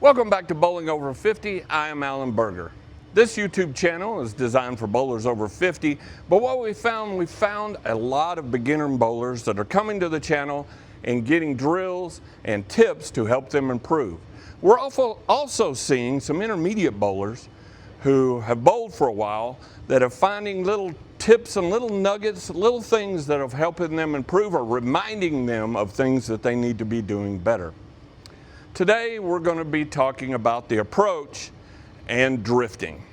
Welcome back to Bowling Over 50. I am Alan Berger. This YouTube channel is designed for bowlers over 50, but what we found a lot of beginner bowlers that are coming to the channel and getting drills and tips to help them improve. We're also seeing some intermediate bowlers who have bowled for a while that are finding little tips and little nuggets, little things that are helping them improve or reminding them of things that they need to be doing better. Today we're going to be talking about the approach and drifting.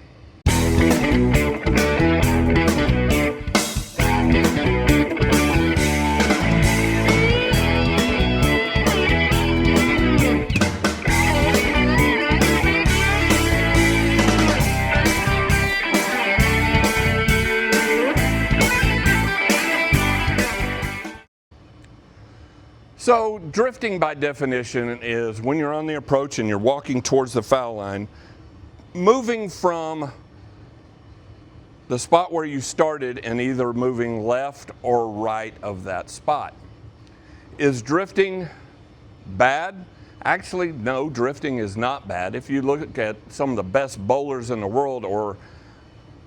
So drifting by definition is when you're on the approach and you're walking towards the foul line, moving from the spot where you started and either moving left or right of that spot. Is drifting bad? Actually, no, drifting is not bad. If you look at some of the best bowlers in the world, or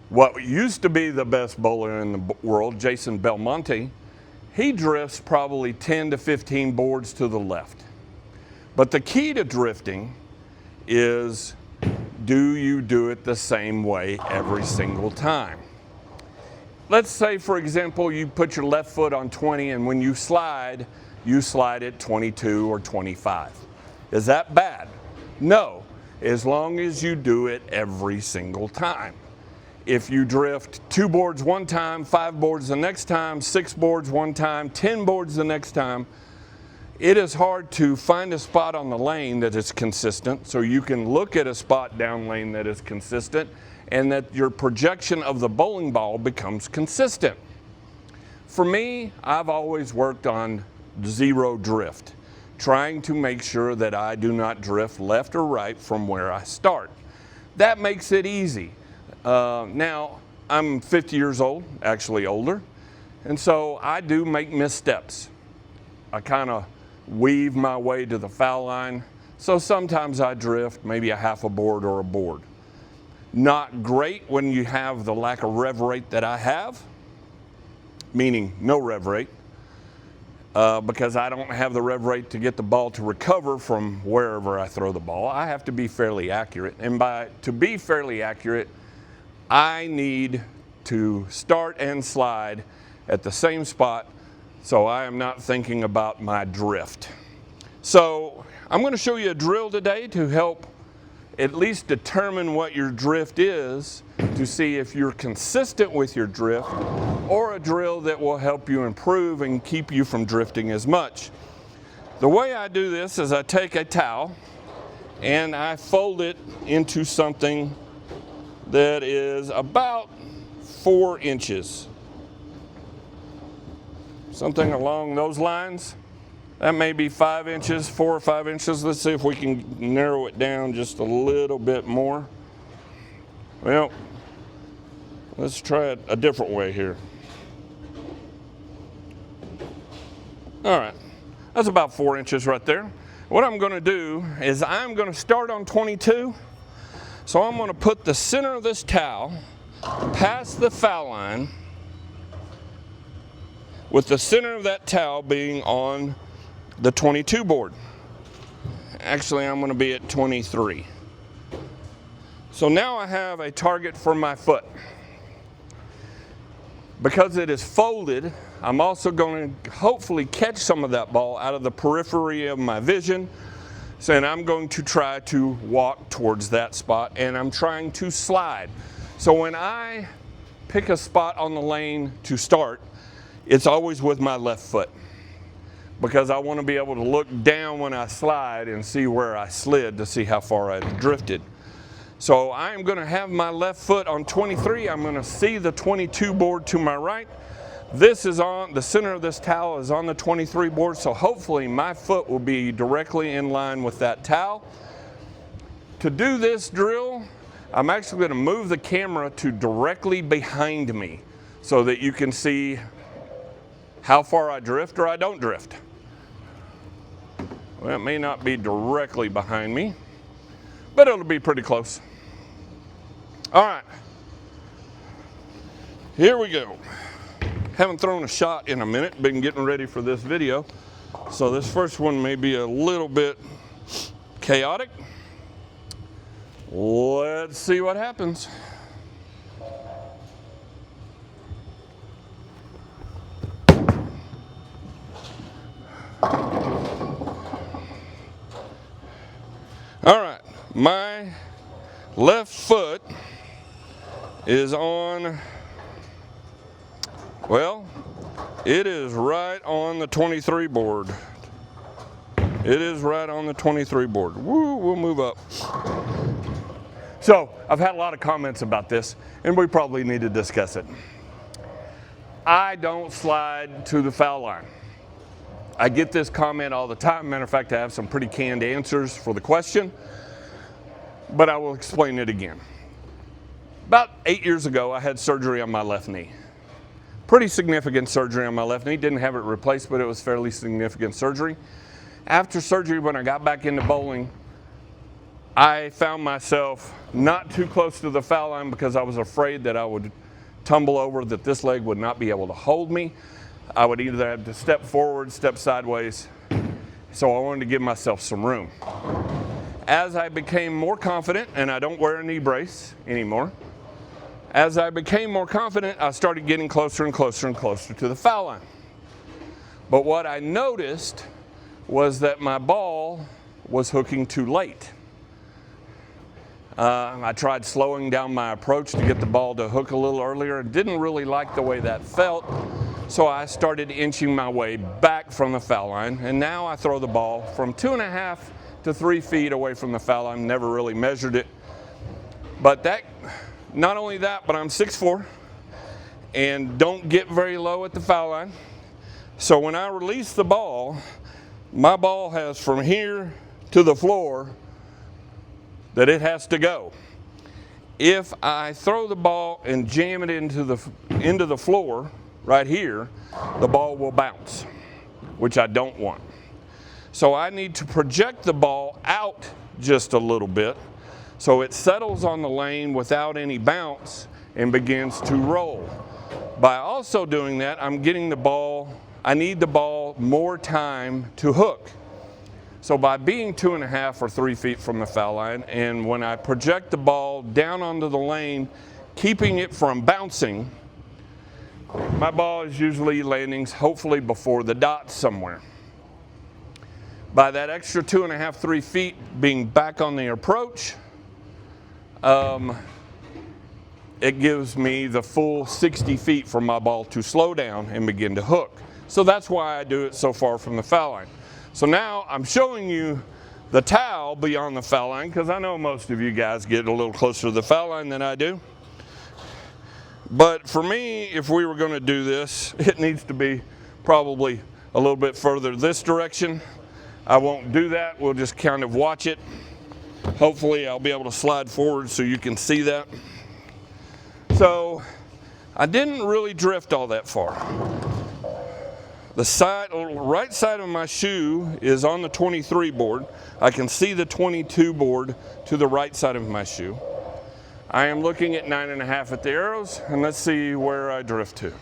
what used to be the best bowler in the world, Jason Belmonte, he drifts probably 10 to 15 boards to the left. But the key to drifting is, do you do it the same way every single time? Let's say, for example, you put your left foot on 20 and when you slide at 22 or 25. Is that bad? No, as long as you do it every single time. If you drift 2 boards one time, 5 boards the next time, 6 boards one time, 10 boards the next time, it is hard to find a spot on the lane that is consistent, so you can look at a spot down lane that is consistent and that your projection of the bowling ball becomes consistent. For me, I've always worked on zero drift, trying to make sure that I do not drift left or right from where I start. That makes it easy. Now, I'm 50 years old, actually older, and so I do make missteps. I kind of weave my way to the foul line, so sometimes I drift maybe a half a board or a board. Not great when you have the lack of rev rate that I have, meaning no rev rate, because I don't have the rev rate to get the ball to recover from wherever I throw the ball. I have to be fairly accurate, and to be fairly accurate, I need to start and slide at the same spot, so I am not thinking about my drift. So I'm going to show you a drill today to help at least determine what your drift is, to see if you're consistent with your drift, or a drill that will help you improve and keep you from drifting as much. The way I do this is I take a towel and I fold it into something that is about 4 inches. Something along those lines. That may be 5 inches, 4 or 5 inches. Let's see if we can narrow it down just a little bit more. Well, let's try it a different way here. All right, that's about 4 inches right there. What I'm going to do is I'm going to start on 22. So I'm going to put the center of this towel past the foul line, with the center of that towel being on the 22 board. Actually, I'm going to be at 23. So now I have a target for my foot. Because it is folded, I'm also going to hopefully catch some of that ball out of the periphery of my vision. So, and I'm going to try to walk towards that spot, and I'm trying to slide. So when I pick a spot on the lane to start, it's always with my left foot, because I want to be able to look down when I slide and see where I slid to see how far I drifted. So I am going to have my left foot on 23. I'm going to see the 22 board to my right. This is on the center of this towel is on the 23 board, so hopefully my foot will be directly in line with that towel. To do this drill, I'm actually going to move the camera to directly behind me so that you can see how far I drift or I don't drift. Well, it may not be directly behind me. but it'll be pretty close. All right, here we go. Haven't thrown a shot in a minute, been getting ready for this video. So this first one may be a little bit chaotic. Let's see what happens. All right, my left foot is on, well, it is right on the 23 board. It is right on the 23 board. Woo, we'll move up. So, I've had a lot of comments about this, and we probably need to discuss it. I don't slide to the foul line. I get this comment all the time. Matter of fact, I have some pretty canned answers for the question, but I will explain it again. About 8 years ago, I had surgery on my left knee. Pretty significant surgery on my left knee. Didn't have it replaced, but it was fairly significant surgery. After surgery, when I got back into bowling, I found myself not too close to the foul line because I was afraid that I would tumble over, that this leg would not be able to hold me. I would either have to step forward, step sideways. So I wanted to give myself some room. As I became more confident, and I don't wear a knee brace anymore, as I became more confident, I started getting closer and closer and closer to the foul line. But what I noticed was that my ball was hooking too late. I tried slowing down my approach to get the ball to hook a little earlier. Didn't really like the way that felt, so I started inching my way back from the foul line, and now I throw the ball from 2.5 to 3 feet away from the foul line. Never really measured it, but not only that, but I'm 6'4", and don't get very low at the foul line. So when I release the ball, my ball has from here to the floor that it has to go. If I throw the ball and jam it into the floor right here, the ball will bounce, which I don't want. So I need to project the ball out just a little bit so it settles on the lane without any bounce and begins to roll. By also doing that, I need the ball more time to hook. So by being 2.5 or 3 feet from the foul line, and when I project the ball down onto the lane, keeping it from bouncing, my ball is usually landing hopefully before the dot somewhere. By that extra 2.5, 3 feet being back on the approach, it gives me the full 60 feet for my ball to slow down and begin to hook. So that's why I do it so far from the foul line. So now I'm showing you the towel beyond the foul line, because I know most of you guys get a little closer to the foul line than I do. But for me, if we were going to do this, it needs to be probably a little bit further this direction. I won't do that. We'll just kind of watch it. Hopefully I'll be able to slide forward so you can see that. So I didn't really drift all that far. The right side of my shoe is on the 23 board. I can see the 22 board to the right side of my shoe. I am looking at 9.5 at the arrows, and let's see where I drift to.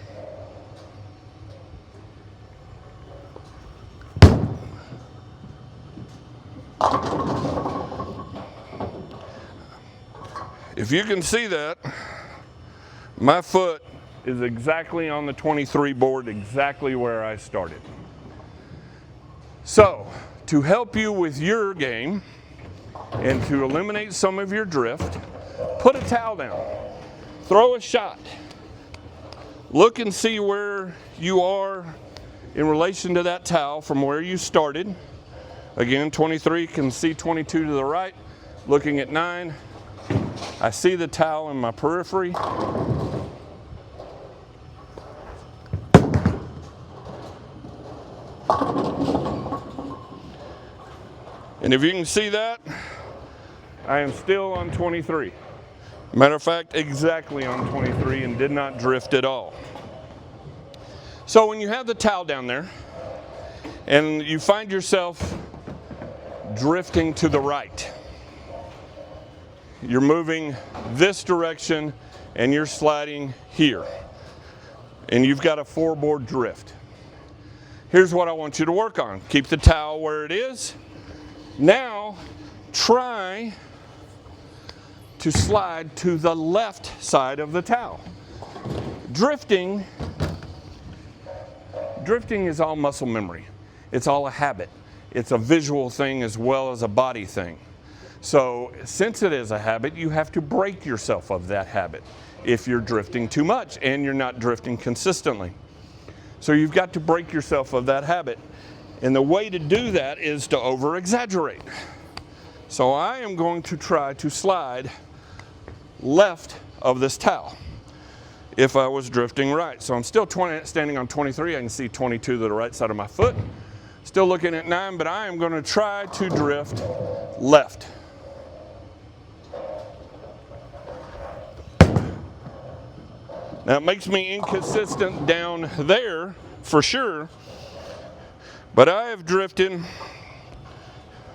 If you can see that, my foot is exactly on the 23 board, exactly where I started. So, to help you with your game and to eliminate some of your drift, put a towel down, throw a shot, look and see where you are in relation to that towel from where you started. Again, 23, can see 22 to the right, looking at 9. I see the towel in my periphery. And if you can see that, I am still on 23. Matter of fact, exactly on 23, and did not drift at all. So when you have the towel down there and you find yourself drifting to the right, you're moving this direction and you're sliding here. And you've got a 4-board drift. Here's what I want you to work on. Keep the towel where it is. Now, try to slide to the left side of the towel. Drifting is all muscle memory. It's all a habit. It's a visual thing as well as a body thing. So since it is a habit, you have to break yourself of that habit if you're drifting too much and you're not drifting consistently. So you've got to break yourself of that habit. And the way to do that is to over-exaggerate. So I am going to try to slide left of this towel if I was drifting right. So I'm still standing on 23. I can see 22 to the right side of my foot. Still looking at 9, but I am going to try to drift left. Now it makes me inconsistent down there for sure, but I have drifted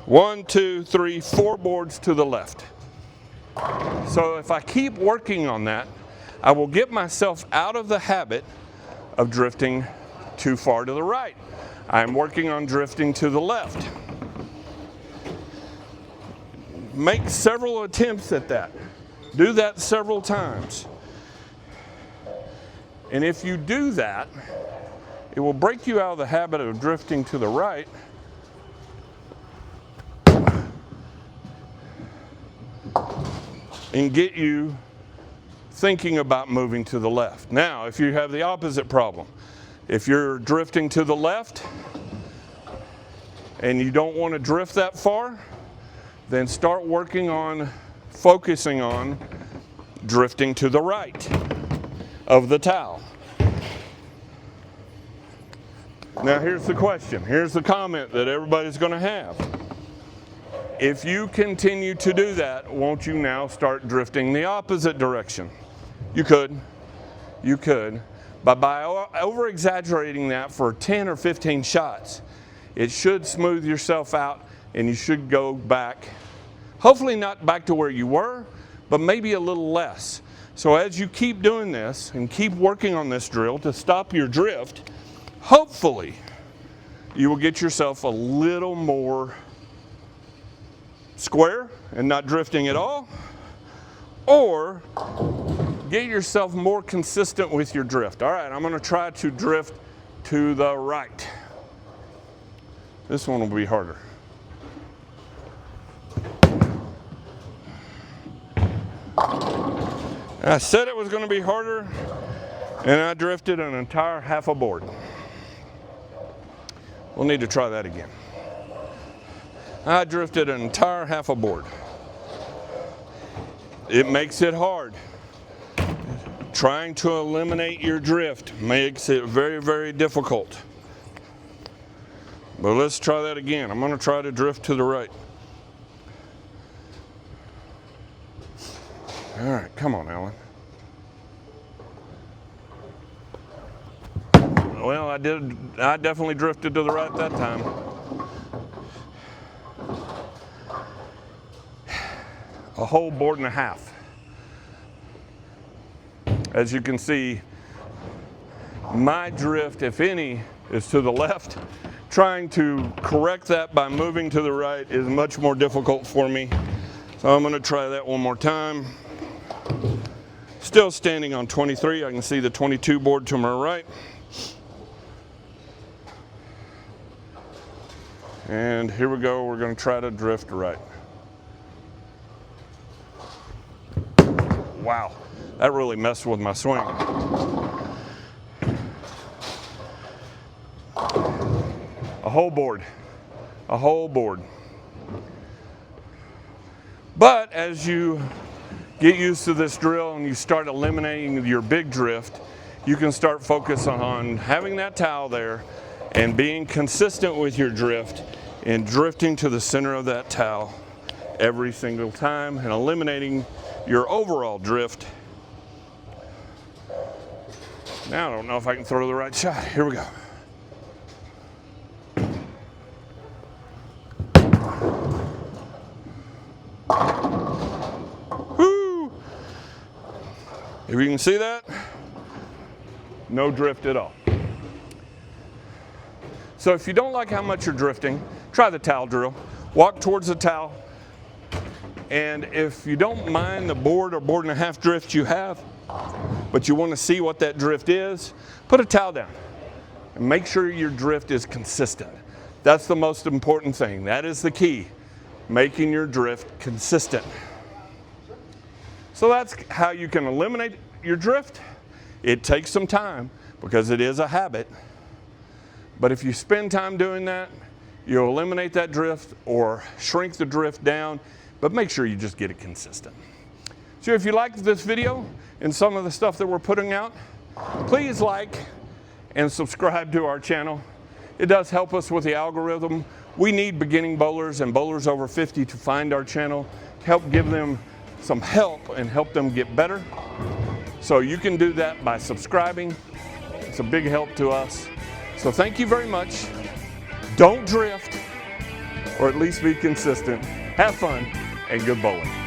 1, 2, 3, 4 boards to the left. So if I keep working on that, I will get myself out of the habit of drifting too far to the right. I'm working on drifting to the left. Make several attempts at that. Do that several times. And if you do that, it will break you out of the habit of drifting to the right and get you thinking about moving to the left. Now, if you have the opposite problem, if you're drifting to the left and you don't want to drift that far, then start working on focusing on drifting to the right of the towel. Now here's the question, here's the comment that everybody's going to have. If you continue to do that, won't you now start drifting the opposite direction? You could, but by over-exaggerating that for 10 or 15 shots, it should smooth yourself out and you should go back, hopefully not back to where you were, but maybe a little less. So as you keep doing this and keep working on this drill to stop your drift, hopefully you will get yourself a little more square and not drifting at all, or get yourself more consistent with your drift. All right, I'm going to try to drift to the right. This one will be harder. I said it was going to be harder, and I drifted an entire half a board. We'll need to try that again. I drifted an entire half a board. It makes it hard. Trying to eliminate your drift makes it very, very difficult. But let's try that again. I'm going to try to drift to the right. All right, come on, Alan. Well, I definitely drifted to the right that time. A whole board and a half. As you can see, my drift, if any, is to the left. Trying to correct that by moving to the right is much more difficult for me. So I'm going to try that one more time. Still standing on 23. I can see the 22 board to my right. And here we go. We're going to try to drift right. Wow, that really messed with my swing. A whole board. But as you get used to this drill and you start eliminating your big drift, you can start focusing on having that towel there and being consistent with your drift and drifting to the center of that towel every single time and eliminating your overall drift. Now I don't know if I can throw the right shot. Here we go. If you can see that, no drift at all. So if you don't like how much you're drifting, try the towel drill. Walk towards the towel, and if you don't mind the board or board and a half drift you have, but you want to see what that drift is, put a towel down and make sure your drift is consistent. That's the most important thing. That is the key, making your drift consistent. So that's how you can eliminate your drift. It takes some time because it is a habit, but if you spend time doing that, you'll eliminate that drift or shrink the drift down, but make sure you just get it consistent. So if you liked this video and some of the stuff that we're putting out, please like and subscribe to our channel. It does help us with the algorithm. We need beginning bowlers and bowlers over 50 to find our channel to help give them some help and help them get better. So you can do that by subscribing. It's a big help to us. So thank you very much. Don't drift, or at least be consistent. Have fun and good bowling.